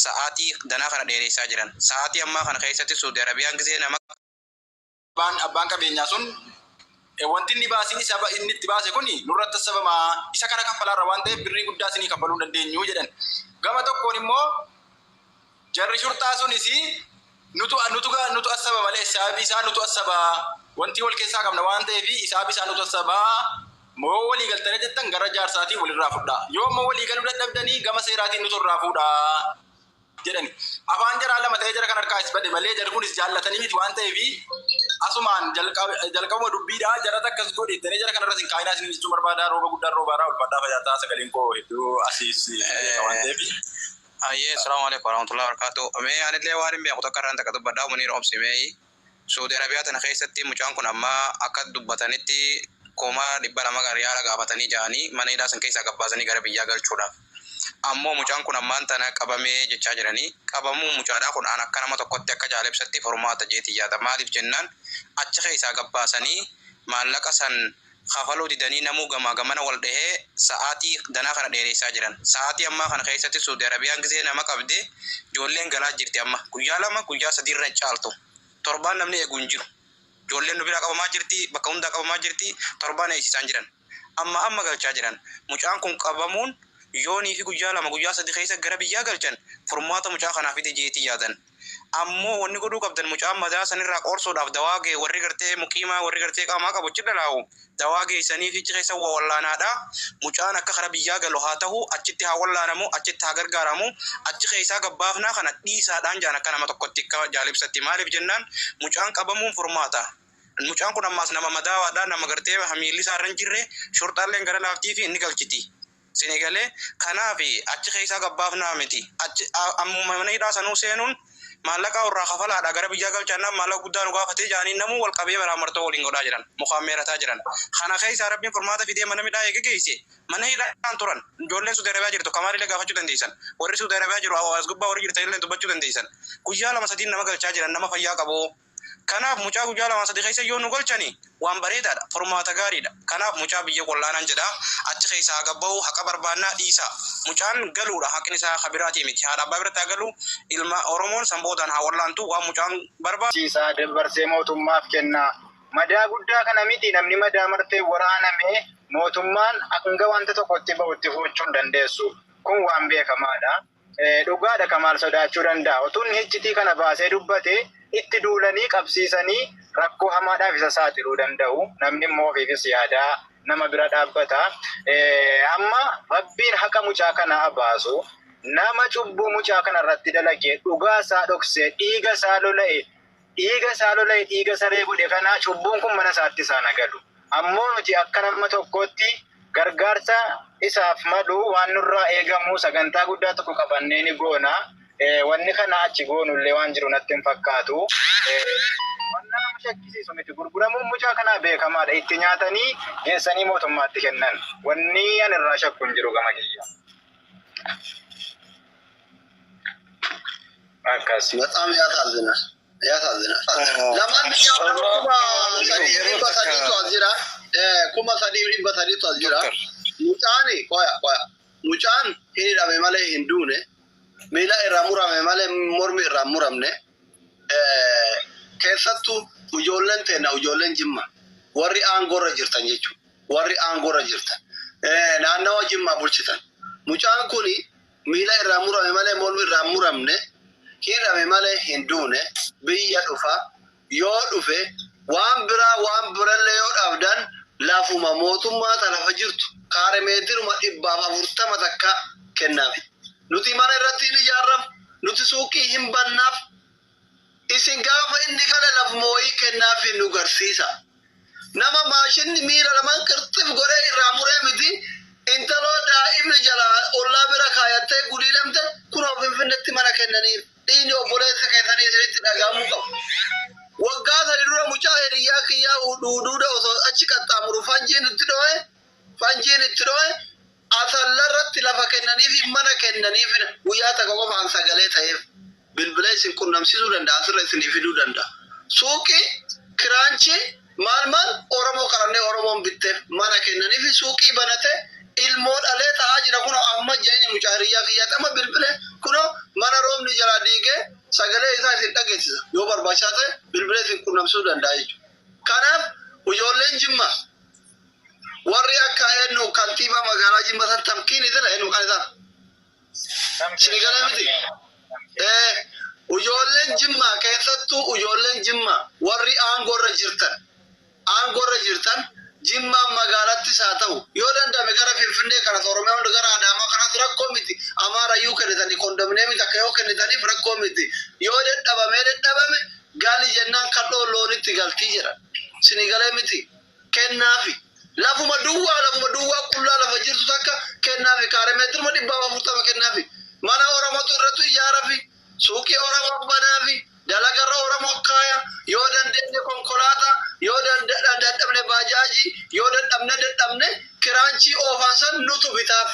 sa'aatii danaa kana dheeressaa jiran. Sa'aatii ammaa kana keessatti Saudi Arabiyaan gisee nama abbaan qabeenyaa sun wanti inni baasin isa inni itti baase kuni nurratti sababa isa kana kaffalaarra waan ta'eef birrii guddaa isinii kaffaluu dandeenyu jedhan. Gama tokkoon immoo jarri shurtaa sunis nutu asaba malee isaabi isaa nutu asaba wanti wal keessaa qabna waan ta'eef isaabi isaa nutu asaba moo walii galtanii jettan gara jaarsaatii walirraa fudha. Yoo moo walii galuu dadhabdanii gama seeraatiin nutu irraa fudha jedhani. Afaan jaraa lama ta'ee jara kan harkaa is badhe malee jarri kunis jaallatanii miti waan ta'eef asumaan jalqabuma dubbiidhaa jara takkas godhe tane jara kanarra sin kaayinaa isin jechuu barbaada rooba guddaa roobaadhaa ulfaadhaa fayyataa sagaleen koo hedduu asiis waan ta'eef. Assalamu alaikum warahmatullahi wabarakatuh. Mee anillee waan hin beeku tokko irraan takka dubbadhaa Muniir obsimee Saudi Arabiyaa tana keessatti mucaan kun amma akka dubbatanitti koomaa 200 riyaala gaafatanii ja'anii mana hidhaa san keessaa gabbaasanii gara biyyaa galchuudhaaf. Ammoo mucaan kun ammaan tana qabamee jechaa jiranii qabamuu mucaadhaa kun aan akka nama tokkotti akka jaalibsatti formaata jeetii yaada. Maaliif jennaan achi keessaa gabbaasanii maallaqa san kafaluu didanii namuu gamaa gamana wal dhahee sa'aatii danaa kana dheeressaa jiran. Sa'aatii ammaa kana keessatti Saudi Arabiyaan gisee nama qabdee ijoolleen galaa jirti amma guyyaa 2 guyyaa 3 irra caaltu. Torbaan namni eegu hin jiru. Ijoolleen nu bira qabamaa jirti bakka hundaa qabamaa jirti torbaan eegsisaan jiran. Amma galchaa jiran. Mucaan kun qabamuun yoonii fi guyyaa 2 guyyaa 3 keessa gara biyyaa galchan formaata mucaa kanaaf ite jeetii yaadan. Ammoo wanni godhuu qabdan mucaan madaa sanirraa qorsuudhaaf dawaa ga'e warri gartee muqiimaa warri gartee qaamaa qabu cidha laa'u dawaa geessanii fi keessa wallaanaadha. Mucaan akka kara biyyaa galu haa ta'u achitti haa wallaanamu achitti haa gargaaramu achi keessaa gabbaafnaa kana dhiisaadhaan jaan akka nama tokkotti akka jaalibsatti. Maaliif jennaan mucaan qabamuun formaata. Mucaan kun ammaas nama madaawaadhaan nama gartee hamiilli isaarra hin jirre shorxaalleen gara laaftii fi inni galchiti. Senegalee kanaaf achi keessaa gabbaafnaa miti. Amma mana hidhaa sanuu seenuun maallaqa irraa kafalaadha gara biyyaa galchanna maallaqa guddaa nu gaafatee jaanii namuu wal qabee maraamartoo waliin godhaa jiran mukaan meerataa jiran. Kana keessa rabbiin formaata fidee mana midhaa eege geesse mana hidhaan turan ijoolleen Saudi Arabiyaa jirtu kamaalillee gaafachuu dandeessan warri Saudi Arabiyaa jiru hawaas gubbaa warri jirtanillee dubbachuu dandeessan guyyaa 2-3 nama galchaa jiran nama fayyaa qabu. Kanaaf mucaa guyyaa 2-3 keessa yoo nu galchani waan bareedaadha formaata gaariidha. Kanaaf mucaa biyya wallaanaan jedha achi keessaa gabbaa'u haqa barbaannaa dhiisa. Mucaan galuudha haqni isaa kabiraatii miti haadha abbaa biratti galu ilma Oromoon sanboodaan haa wallaantu waan mucaan barbaachisa dabarsee mootummaaf kenna. Madaa guddaa kana miti namni madaa martee waraaname mootummaan hanga wanta tokkotti ba'utti fuuchuu dandeessu. Kun waan beekamaadha. Dhugaadha Kamaal sodaachuu danda'a. Otuun hijjitii kana baasee dubbate itti duulanii qabsiisanii rakkoo hamaadhaaf isa saaxiluu danda'u. Namni immoo ofiifis yaadaa nama bira dhaabbata. Amma rabbiin haqa mucaa kana baasu nama cubbuu mucaa kana irratti dalagee dhugaa isaa dhoksee dhiiga isaa lola'e dhiiga saree godhe kana cubbuun kun mana isaatti isaan agalu. Ammoo nuti akka nama tokkotti gargaarsa isaaf malu waan nurraa eegamu sagantaa guddaa tokko qabannee ni goona. Wanni kana achi goonullee waan jiru natti hin fakkaatu. Wanna nama shakkisiisu miti gurguramuun mucaa kanaa beekamaadha. Itti nyaatanii geessanii mootummaatti kennan. Wanni ani irraa shakku hin jiru gama kiyya. Akkasii. በጣም ያሳዝናል ያሳዝናል። ለማንኛውም kuma sadii batalitu jira mucaani qoya mucaan hidhame malee hin duune miila irraa murame malee mormi irraa muramne keessattuu ijoolleen teena ijoolleen Jimma warri aangorra jirtan jechuudha warri aangorra jirtan naannawa Jimma bulchitan mucaan kuni miila irraa murame malee mormi irraa muramne hidhame malee hin duune biyya dhufa yoo dhufe waan birallee yoo dhabdan lafuma mootummaa tanafa jirtu kaare meetiruma 140 takka kennaaf nuti mana irratti ni ijaarram nuti suuqii hin bannaaf isin gaafa inni kana lafuma wayii kennaaf nu garsiisa nama maashinni miira lamaan qirxif godhee irraa muree miti intaloo daa'imni jala ollaa bira kaayattee guliilamte kunoo finfinnetti mana kennaniif dhiini obboleessa keessanii isinitti dhagahamuu qabu. Waggaa sadi dura mucaa hiriyaa kiyyaa duuduudha osoo achi qaxxaamuru fanjiin itti dho'e asallarratti lafa kennaniif mana kennaniif guyyaa takka qofaan sagalee ta'eef bilbila isin qunnamsiisuu danda'a asirra isinii fiduu danda'a. Suuqii kiraanchii maal Oromoo qarannee Oromoon bitteef mana kennaniif suuqii banate ilmoo dhalee ta'aa jira kunoo amma jeeni mucaa hiriyaa kiyyaa xama bilbile kunoo mana dhageessisa. Yoo barbaachisaa ta'e bilbila isin qunnamsuu danda'a jechuudha. Kanaaf ijoolleen Jimmaa warri akka eenyu kantiibaa magaalaa Jimmaa san tamkiini jira eenyu kan isaa. Sinigalee miti. Ijoolleen Jimmaa keessattuu ijoolleen Jimmaa warri aangorra jirtan Jimmaa magaalattis haa ta'u yoo danda'ame gara Finfinnee kanas Oromiyaa hunda gara Adaamaa kanas rakkoo miti. Amaarayyuu kennitanii kondomneemii takka yoo kennitaniif rakkoo miti. Yoo dadhabame gaali jennaan kadhoo loonitti galtii jedha. Sinigalee miti. Kennaafi. Lafuma duwwaa qullaa lafa jirtu takka kennaafi kaaree meetiruma 140 kennaafi. Mana Oromootu irrattu ijaarafi. Suuqii Oromoo banaafi. Dalagarra Oromoo kaaya. Yoo dandeenye konkolaataa. Yoo dadhabne baajaaji. Yoo dadhabne kiraanchii oofan san nutu bitaaf.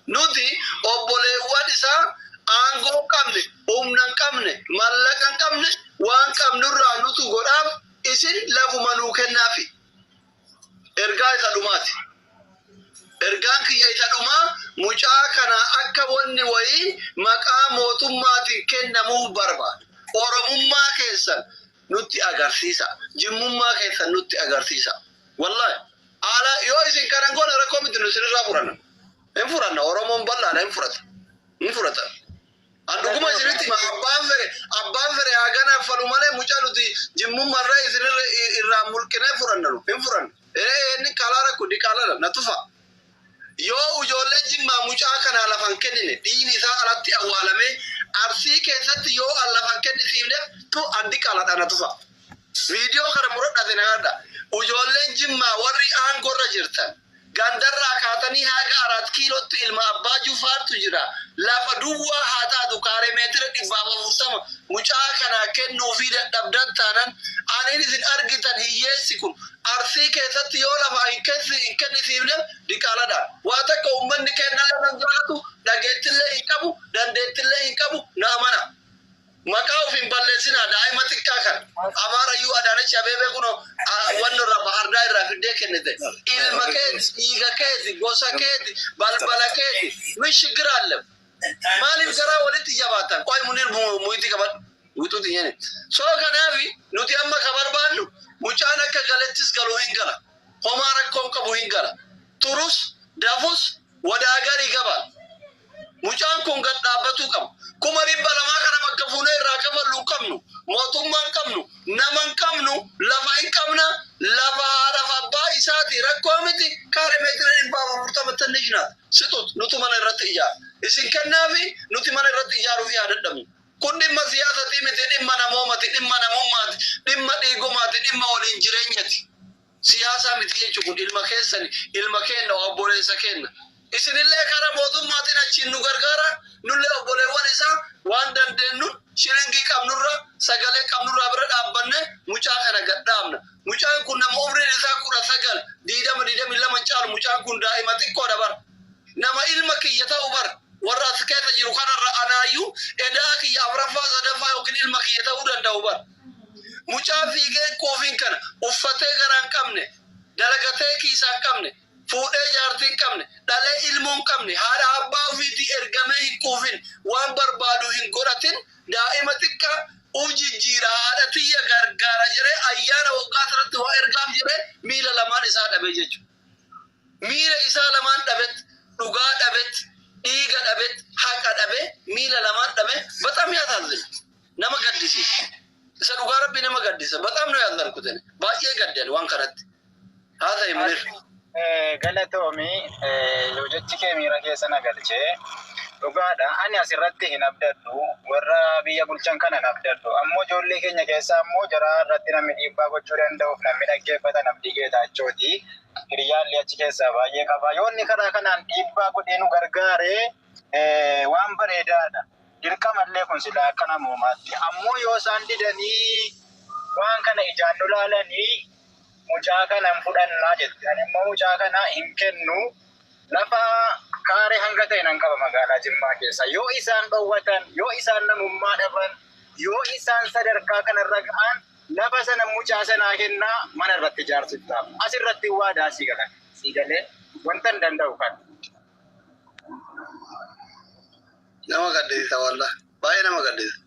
Nuti obboleewwan isaa aangoo qabne, humna qabne, mallaqa qabne, waan qabnurraa nutu godhaaf isin lafuma nuu kennaafi. Ergaa isa dhumaati. Ergaan kiyya isa dhumaa mucaa kana akka wanni wayii maqaa mootummaatiin kennamuuf barbaada. Oromummaa keessan nutti agarsiisa. Jimmummaa keessan nutti agarsiisa. Wallahi ala yoo isin kanan goona rakkoo miti nu isinirraa furanna. Hin furanna Oromoon bal'aadha hin furata. Anduguma isinitti abbaan fere hagana falu malee mucaa nuti jimmummarraa isinirra irraa mulqinee furanna nu hin furanna. Inni kalaara kuddi kalaara na tufa. Yoo ijoollee Jimmaa mucaa kana lafan kennine dhiigni isaa alatti awwaalame Arsii keessatti yoo lafan kennisiifne tu addi kalaadha na tufa. Viidiyoo kana muradhate nagadha. Ijoolleen Jimmaa warri aangorra jirtan gandarraa kaatanii haga 4 kiilootti ilma abbaa Jufaartu jira. Lafa duwwaa haa taatu kaaree meetira 140 mucaa kana kennuufii dadhabdan taanan ani isin argitan hiyyeessi kun Arsii keessatti yoo lafa hin kennisiifne diqaaladha. Waa takka uummanni kennaa nan jiraatu dhageettillee hin qabu dandeettillee hin qabu na amana. Maqaa ofiin balleessinaa daa'ima xiqqaa kan Amaarayyuu Adaanach Abeebee kunoo wanni irraa Bahardaa irraa fiddee kennite. Ilma keeti, dhiiga keeti, gosa keeti, balbala keeti mishigir allam. Maaliif garaa walitti jabaatan? Qoy munir muyti qaban wituuti nyene. Soo kanaafi nuti amma ka barbaannu mucaan akka galettis galuu hin gala. Homaa rakkoon qabu hin gala. Turus dafus wadaagarii qaba. Mucaan kun gad dhaabbatuu qabu. Kuma 200 kana bakka fuunee irraa kafaluu qabnu. Mootummaan qabnu. Naman qabnu. Lafa hin qabna. Lafa haadhaaf abbaa isaati rakkoo miti. Kaaree meetira 140 tannishinaa. Situt nuti mana irratti ijaara. Isin kennaafi nuti mana irratti ijaaruuf yaadadhamu. Kun dhimma siyaasatii miti dhimma namoomaati dhimma namummaati dhimma dhiigumaati dhimma waliin jireenyati. Siyaasa miti jechuun ilma keessani ilma kenna obboleessa kenna. Isinillee karaa mootummaatiin achiin nu gargaara nullee obboleewwan isaa waan dandeenyu shilingii qabnurra sagalee qabnurra bira dhaabbanne mucaa kana gadhaabna. Mucaan kun nama umriin isaa 19 22 caalu mucaan kun daa'ima xiqqoodha bara. Nama ilma kiyya ta'u bara. Warra as keessa jiru kanarra anaayyuu edaa kiyya afuraffaa sadaffaa yookiin ilma kiyya ta'uu danda'u bara. Mucaa fiigee koofiin kana uffatee garaa hin qabne dalagatee kiisaa hin qabne fuudhee jaartii hin qabne dhalee ilmoo hin qabne haadha abbaa ofiitii ergamee hin kuufin waan barbaadu hin godhatin daa'ima xiqqaa ujijjiira haadha tiyya gargaara jedhee ayyaana waggaa irratti waa ergaaf jedhee miila lamaan isaa dhabee jechuudha. Miila isaa lamaan dhabet dhugaa dhabet dhiiga dhabet haqa dhabee miila lamaan dhabee በጣም ያሳዝን nama gaddisiisa. Isa dhugaa rabbi nama gaddisa. በጣም ነው ያዘንኩት baay'ee gaddan waan kanatti. Haa ta'e munir. Galatoomi yoo jechi kee miira keessa na galchee dhugaadha. Ani asirratti hin abdadhu warra biyya bulchan kana hin abdadhu. Ammoo ijoollee keenya keessaa ammoo jara irratti namni dhiibbaa gochuu danda'uuf namni dhaggeeffatan abdii geetaachooti. Hiriyyaallee achi keessaa baay'ee qaba. Yoonni karaa kanaan dhiibbaa godhee nu gargaaree waan bareedaadha. Dirqamallee kun silaa akka namoomaatti. Ammoo yoo isaan didanii waan kana ijaan nu laalanii mucaa kana hin fudhannaa jetti. Ani immoo mucaa kana hin kennu lafa kaaree hanga ta'e nan qaba magaalaa Jimmaa keessa. Yoo isaan dhowwatan, yoo isaan namummaa dhaban, yoo isaan sadarkaa kanarra ga'an lafa sana mucaa sanaa kennaa mana irratti ijaarsiftaaf. Asirratti waadaa sii galan. Sii galee wanta hin danda'u kan. Nama gaddisiisa wallah. Baay'ee nama gaddisiisa.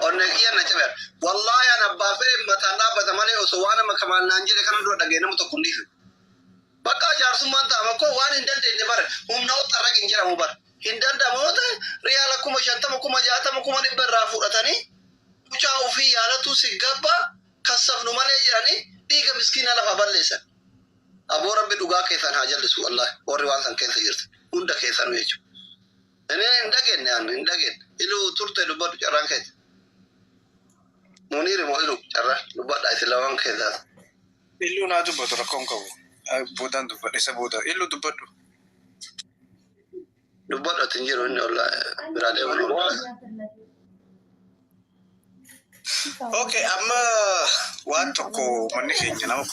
onnegiyya na cabeer wallahi ana baafee mataan dhaabbata malee osoo waan amma kamaan naan jedhe kana dura dhagee nama tokko dhiisu bakka jaarsummaan ta'ama koo waan hin dandeenye bare humna oxxarra hin jedhamu bare hin danda'amoota riyaala 50,000 60,000 100,000 irraa fudhatanii mucaa ofii yaalatu si gabba kassafnu malee jedhanii dhiiga miskiina lafa balleessan aboo rabbi dhugaa keessan haa jallisu wallahi warri waan san keessa jirtu hunda keessan jechuudha. Ini hin dhageenye ilu turte dubbadhu carraan keessa muniiri moo ilu carraa dubbadha isin lamaan keessaa Ilu naa dubbatu rakkoon qabu. Boodaan dubbadha isa booda ilu dubbadhu. Dubbadhu atin jiru inni olla biraa deeman Okay, amma waan tokko manni keenya nama